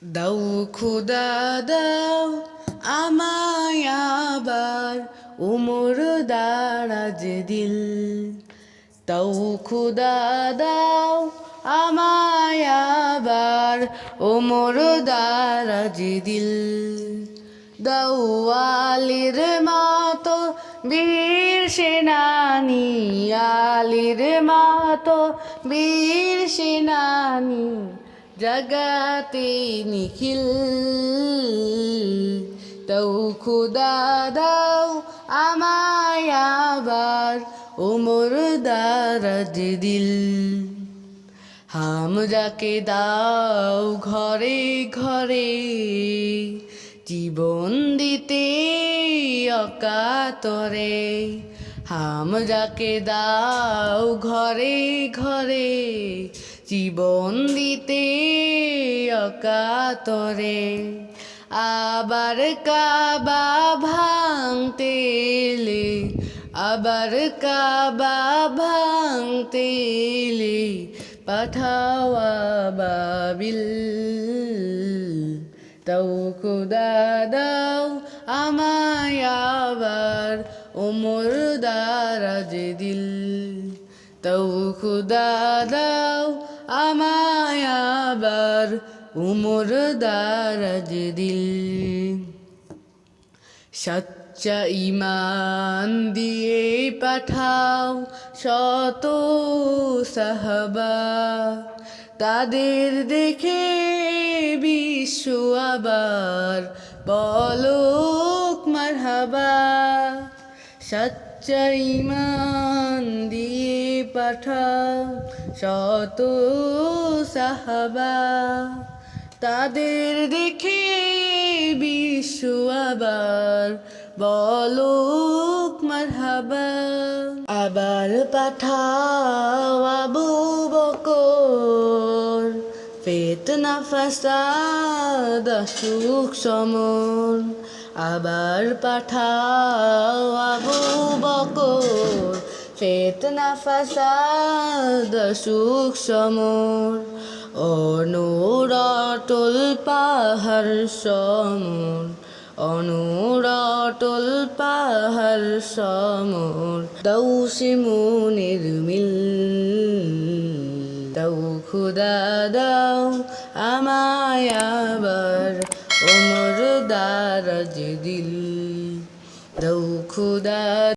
দাও খুদা দাও আমায় আবার উমর দারাজ দিল। দাও খুদা দাও আমায় আবার উমর দারাজ দিল। দাও আলীর মতো বীর সেনানি, আলীর মতো বীর সেনানি জগতে নিখিল। দাও খুদা দাও আমায় আবার উমর দারাজ দিল। হামজাকে দাও ঘরে ঘরে জীবন দিতে অকাতরে। হামজাকে দাও ঘরে ঘরে জীবন দিতে অকাতরে। আবার কাবা ভাঙতে এলে, আবার কাবা ভাঙতে এলে পাঠাও আবাবিল। দাও খুদা দাও আমায় আবার উমর দারাজ দিল। দাও খুদা দাও আমায় আবার উমর দারাজ দিল। সচ্চা ঈমান দিয়ে পাঠাও শত সাহাবা, তাদের দেখে বিশ্ব আবার বলুক মারহাবা। সচ্চা ঈমান দিয়ে পাঠাও শত সাহাবা, তাদের দেখে বিশ্ব আবার বলুক মারহাবা। আবার পাঠাও আবু বকর, ফিতনা ফাসাদ সুখ সমর। আবার পাঠাও আবু বকর, ফিতনা ফাসাদ সুখ সমর। অনুর অটল পাহাড় সমর, অনুর অটল পাহাড় সমর। দাও শিমুনের মিল, দাও খুদা দাও আমায় আবার উমর দারাজ দিল। দাও খুদা